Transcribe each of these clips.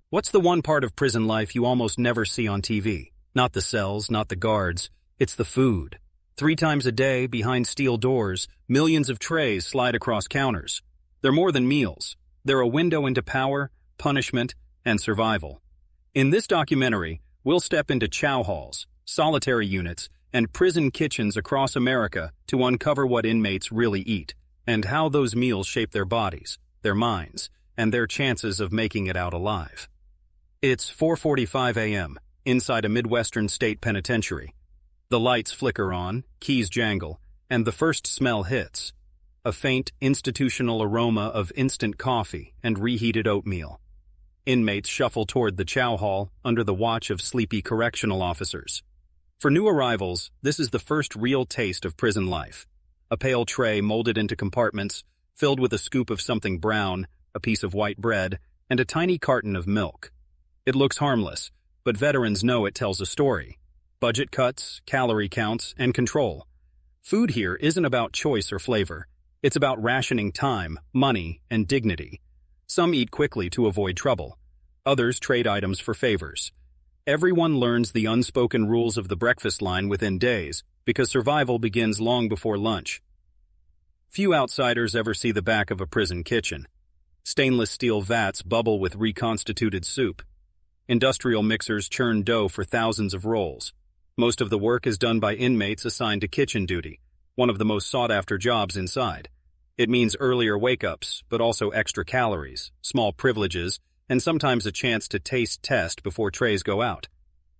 What's the one part of prison life you almost never see on TV? Not the cells, not the guards. It's the food. 3 times a day, behind steel doors, millions of trays slide across counters. They're more than meals. They're a window into power, punishment, and survival. In this documentary, we'll step into chow halls, solitary units, and prison kitchens across America to uncover what inmates really eat, and how those meals shape their bodies, their minds, and their chances of making it out alive. It's 4:45 a.m., inside a Midwestern state penitentiary. The lights flicker on, keys jangle, and the first smell hits. A faint, institutional aroma of instant coffee and reheated oatmeal. Inmates shuffle toward the chow hall under the watch of sleepy correctional officers. For new arrivals, this is the first real taste of prison life. A pale tray molded into compartments, filled with a scoop of something brown, a piece of white bread, and a tiny carton of milk. It looks harmless, but veterans know it tells a story. Budget cuts, calorie counts, and control. Food here isn't about choice or flavor. It's about rationing time, money, and dignity. Some eat quickly to avoid trouble. Others trade items for favors. Everyone learns the unspoken rules of the breakfast line within days, because survival begins long before lunch. Few outsiders ever see the back of a prison kitchen. Stainless steel vats bubble with reconstituted soup. Industrial mixers churn dough for thousands of rolls. Most of the work is done by inmates assigned to kitchen duty, one of the most sought-after jobs inside. It means earlier wake-ups, but also extra calories, small privileges, and sometimes a chance to taste test before trays go out.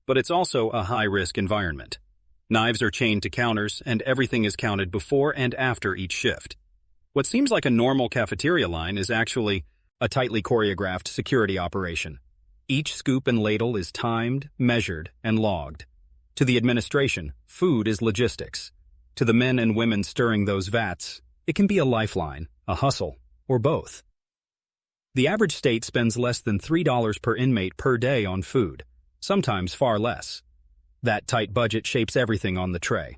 But it's also a high-risk environment. Knives are chained to counters, and everything is counted before and after each shift. What seems like a normal cafeteria line is actually a tightly choreographed security operation. Each scoop and ladle is timed, measured, and logged. To the administration, food is logistics. To the men and women stirring those vats, it can be a lifeline, a hustle, or both. The average state spends less than $3 per inmate per day on food, sometimes far less. That tight budget shapes everything on the tray.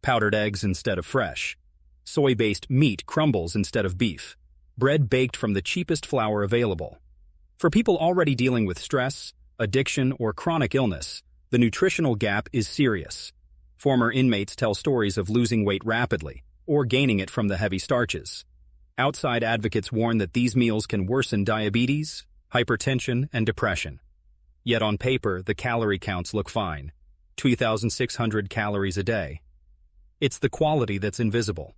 Powdered eggs instead of fresh. Soy-based meat crumbles instead of beef. Bread baked from the cheapest flour available. For people already dealing with stress, addiction, or chronic illness, the nutritional gap is serious. Former inmates tell stories of losing weight rapidly, or gaining it from the heavy starches. Outside advocates warn that these meals can worsen diabetes, hypertension, and depression. Yet on paper, the calorie counts look fine. 2,600 calories a day. It's the quality that's invisible.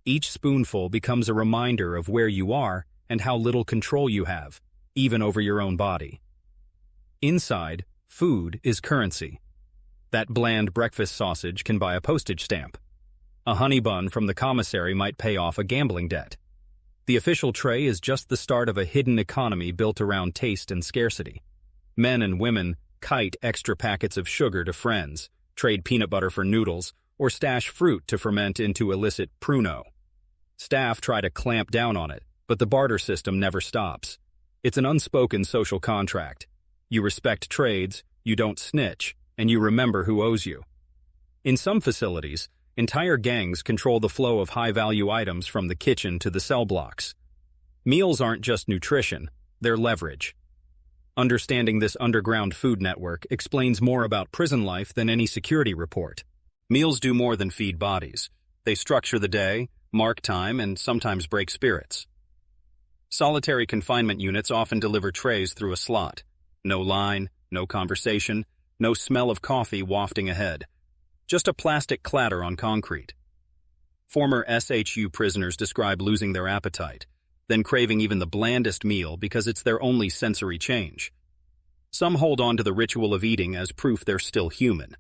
Each spoonful becomes a reminder of where you are and how little control you have, even over your own body. Inside, food is currency. That bland breakfast sausage can buy a postage stamp. A honey bun from the commissary might pay off a gambling debt. The official tray is just the start of a hidden economy built around taste and scarcity. Men and women kite extra packets of sugar to friends, trade peanut butter for noodles, or stash fruit to ferment into illicit pruno. Staff try to clamp down on it, but the barter system never stops. It's an unspoken social contract. You respect trades, you don't snitch, and you remember who owes you. In some facilities, entire gangs control the flow of high-value items from the kitchen to the cell blocks. Meals aren't just nutrition, they're leverage. Understanding this underground food network explains more about prison life than any security report. Meals do more than feed bodies. They structure the day, mark time, and sometimes break spirits. Solitary confinement units often deliver trays through a slot. No line, no conversation, no smell of coffee wafting ahead. Just a plastic clatter on concrete. Former SHU prisoners describe losing their appetite, then craving even the blandest meal because it's their only sensory change. Some hold on to the ritual of eating as proof they're still human.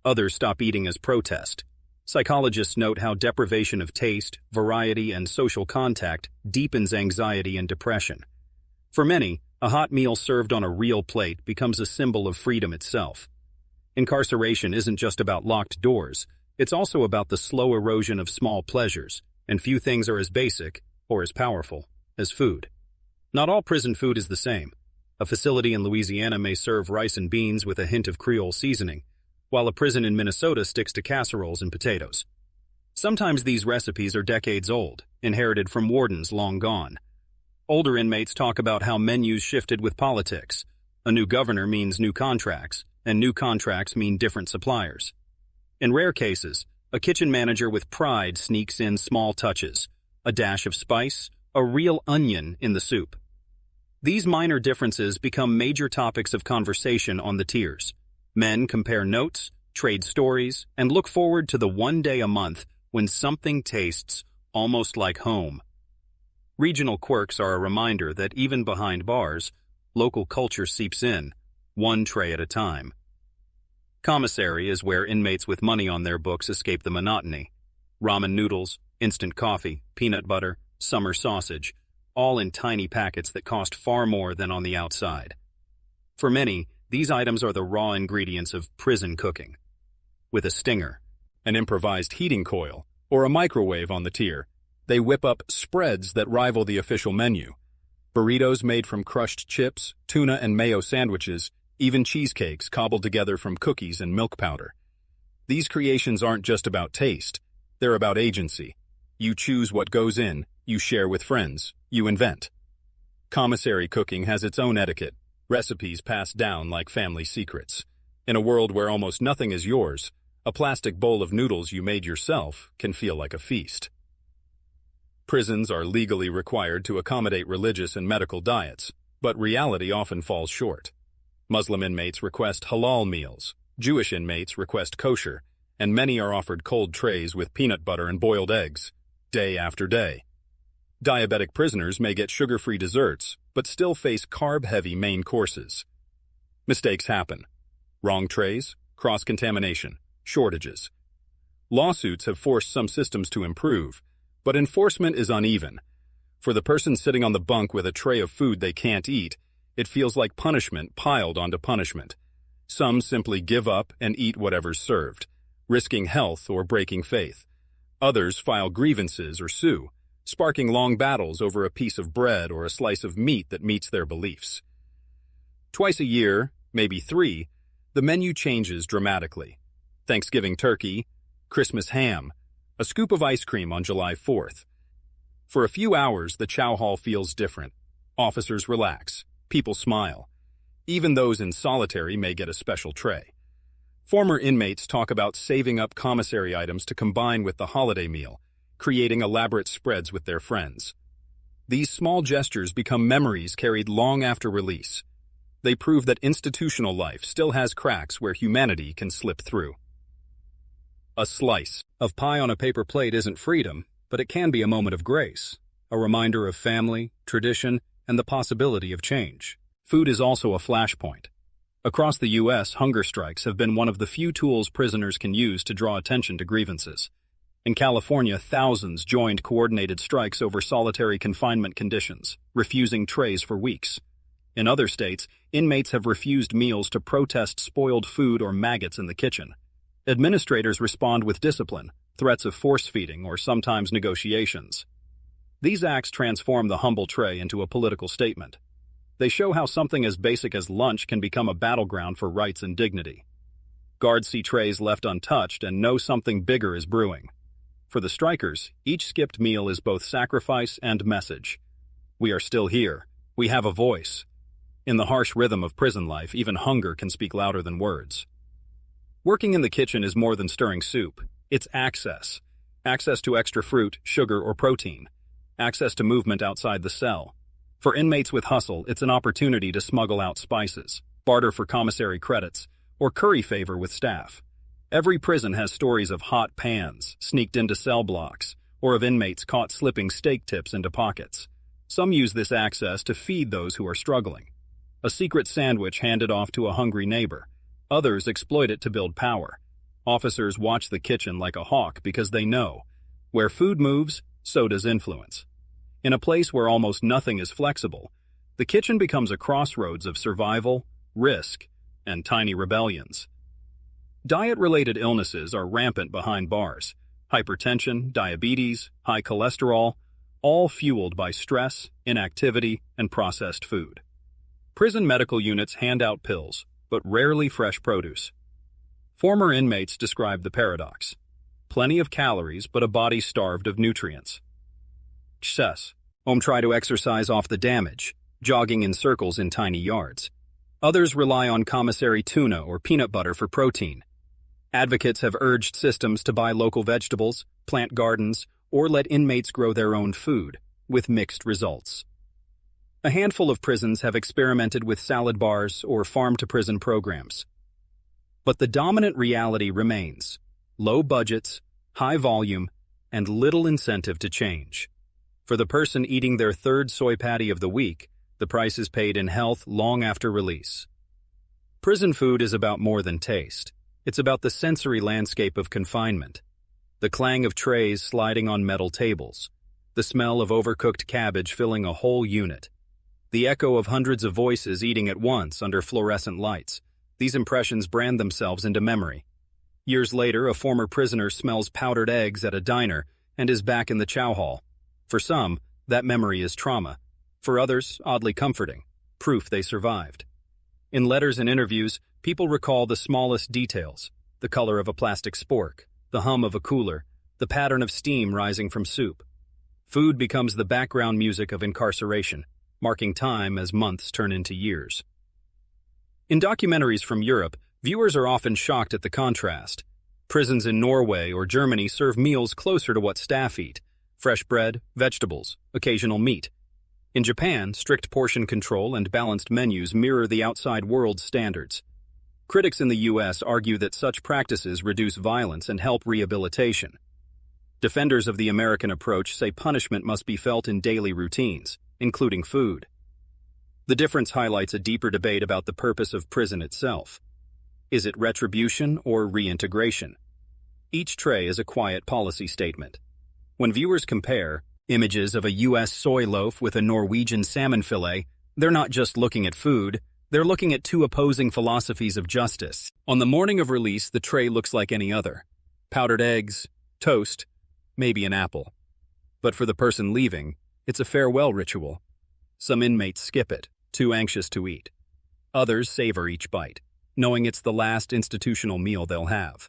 Others stop eating as protest. Psychologists note how deprivation of taste, variety, and social contact deepens anxiety and depression. For many, a hot meal served on a real plate becomes a symbol of freedom itself. Incarceration isn't just about locked doors, it's also about the slow erosion of small pleasures, and few things are as basic, or as powerful, as food. Not all prison food is the same. A facility in Louisiana may serve rice and beans with a hint of Creole seasoning, while a prison in Minnesota sticks to casseroles and potatoes. Sometimes these recipes are decades old, inherited from wardens long gone. Older inmates talk about how menus shifted with politics. A new governor means new contracts, and new contracts mean different suppliers. In rare cases, a kitchen manager with pride sneaks in small touches, a dash of spice, a real onion in the soup. These minor differences become major topics of conversation on the tiers. Men compare notes, trade stories, and look forward to the one day a month when something tastes almost like home. Regional quirks are a reminder that even behind bars, local culture seeps in, one tray at a time. Commissary is where inmates with money on their books escape the monotony. Ramen noodles, instant coffee, peanut butter, summer sausage, all in tiny packets that cost far more than on the outside. For many, these items are the raw ingredients of prison cooking. With a stinger, an improvised heating coil, or a microwave on the tier, they whip up spreads that rival the official menu. Burritos made from crushed chips, tuna and mayo sandwiches, even cheesecakes cobbled together from cookies and milk powder. These creations aren't just about taste, they're about agency. You choose what goes in, you share with friends, you invent. Commissary cooking has its own etiquette, recipes passed down like family secrets. In a world where almost nothing is yours, a plastic bowl of noodles you made yourself can feel like a feast. Prisons are legally required to accommodate religious and medical diets, but reality often falls short. Muslim inmates request halal meals, Jewish inmates request kosher, and many are offered cold trays with peanut butter and boiled eggs, day after day. Diabetic prisoners may get sugar-free desserts, but still face carb-heavy main courses. Mistakes happen. Wrong trays, cross-contamination, shortages. Lawsuits have forced some systems to improve, but enforcement is uneven. For the person sitting on the bunk with a tray of food they can't eat, it feels like punishment piled onto punishment. Some simply give up and eat whatever's served, risking health or breaking faith. Others file grievances or sue, sparking long battles over a piece of bread or a slice of meat that meets their beliefs. Twice a year, maybe 3, the menu changes dramatically. Thanksgiving turkey, Christmas ham, a scoop of ice cream on July 4th. For a few hours, the chow hall feels different. Officers relax, people smile. Even those in solitary may get a special tray. Former inmates talk about saving up commissary items to combine with the holiday meal, creating elaborate spreads with their friends. These small gestures become memories carried long after release. They prove that institutional life still has cracks where humanity can slip through. A slice of pie on a paper plate isn't freedom, but it can be a moment of grace, a reminder of family, tradition, and the possibility of change. Food is also a flashpoint. Across the U.S., hunger strikes have been one of the few tools prisoners can use to draw attention to grievances. In California, thousands joined coordinated strikes over solitary confinement conditions, refusing trays for weeks. In other states, inmates have refused meals to protest spoiled food or maggots in the kitchen. Administrators respond with discipline, threats of force-feeding, or sometimes negotiations. These acts transform the humble tray into a political statement. They show how something as basic as lunch can become a battleground for rights and dignity. Guards see trays left untouched and know something bigger is brewing. For the strikers, each skipped meal is both sacrifice and message. We are still here. We have a voice. In the harsh rhythm of prison life, even hunger can speak louder than words. Working in the kitchen is more than stirring soup. It's access. Access to extra fruit, sugar, or protein. Access to movement outside the cell. For inmates with hustle, it's an opportunity to smuggle out spices, barter for commissary credits, or curry favor with staff. Every prison has stories of hot pans sneaked into cell blocks, or of inmates caught slipping steak tips into pockets. Some use this access to feed those who are struggling. A secret sandwich handed off to a hungry neighbor. Others exploit it to build power. Officers watch the kitchen like a hawk because they know, where food moves, so does influence. In a place where almost nothing is flexible, the kitchen becomes a crossroads of survival, risk, and tiny rebellions. Diet-related illnesses are rampant behind bars. Hypertension, diabetes, high cholesterol, all fueled by stress, inactivity, and processed food. Prison medical units hand out pills, but rarely fresh produce. Former inmates describe the paradox. Plenty of calories, but a body starved of nutrients. Excess. Some try to exercise off the damage, jogging in circles in tiny yards. Others rely on commissary tuna or peanut butter for protein. Advocates have urged systems to buy local vegetables, plant gardens, or let inmates grow their own food, with mixed results. A handful of prisons have experimented with salad bars or farm-to-prison programs. But the dominant reality remains: low budgets, high volume, and little incentive to change. For the person eating their third soy patty of the week, the price is paid in health long after release. Prison food is about more than taste. It's about the sensory landscape of confinement. The clang of trays sliding on metal tables. The smell of overcooked cabbage filling a whole unit. The echo of hundreds of voices eating at once under fluorescent lights. These impressions brand themselves into memory. Years later, a former prisoner smells powdered eggs at a diner and is back in the chow hall. For some, that memory is trauma. For others, oddly comforting, proof they survived. In letters and interviews, people recall the smallest details: the color of a plastic spork, the hum of a cooler, the pattern of steam rising from soup. Food becomes the background music of incarceration, marking time as months turn into years. In documentaries from Europe, viewers are often shocked at the contrast. Prisons in Norway or Germany serve meals closer to what staff eat: fresh bread, vegetables, occasional meat. In Japan, strict portion control and balanced menus mirror the outside world's standards. Critics in the U.S. argue that such practices reduce violence and help rehabilitation. Defenders of the American approach say punishment must be felt in daily routines, including food. The difference highlights a deeper debate about the purpose of prison itself. Is it retribution or reintegration? Each tray is a quiet policy statement. When viewers compare images of a U.S. soy loaf with a Norwegian salmon fillet, they're not just looking at food, they're looking at two opposing philosophies of justice. On the morning of release, the tray looks like any other: powdered eggs, toast, maybe an apple. But for the person leaving, it's a farewell ritual. Some inmates skip it, too anxious to eat. Others savor each bite, knowing it's the last institutional meal they'll have.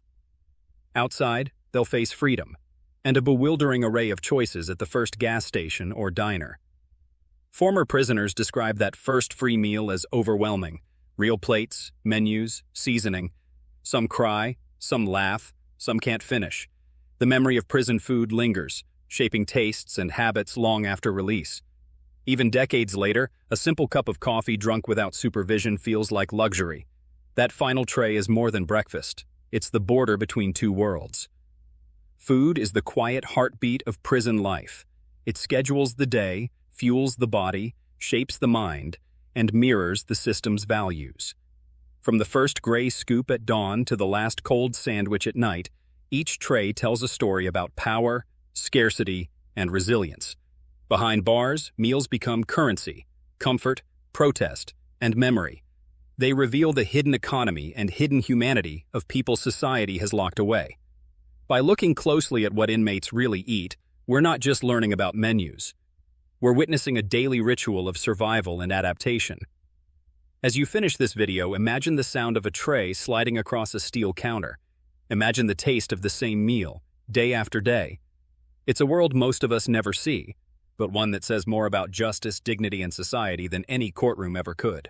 Outside, they'll face freedom, and a bewildering array of choices at the first gas station or diner. Former prisoners describe that first free meal as overwhelming: real plates, menus, seasoning. Some cry, some laugh, some can't finish. The memory of prison food lingers, shaping tastes and habits long after release. Even decades later, a simple cup of coffee drunk without supervision feels like luxury. That final tray is more than breakfast. It's the border between two worlds. Food is the quiet heartbeat of prison life. It schedules the day, fuels the body, shapes the mind, and mirrors the system's values. From the first gray scoop at dawn to the last cold sandwich at night, each tray tells a story about power, scarcity, and resilience. Behind bars, meals become currency, comfort, protest, and memory. They reveal the hidden economy and hidden humanity of people society has locked away. By looking closely at what inmates really eat, we're not just learning about menus. We're witnessing a daily ritual of survival and adaptation. As you finish this video, imagine the sound of a tray sliding across a steel counter. Imagine the taste of the same meal, day after day. It's a world most of us never see, but one that says more about justice, dignity, and society than any courtroom ever could.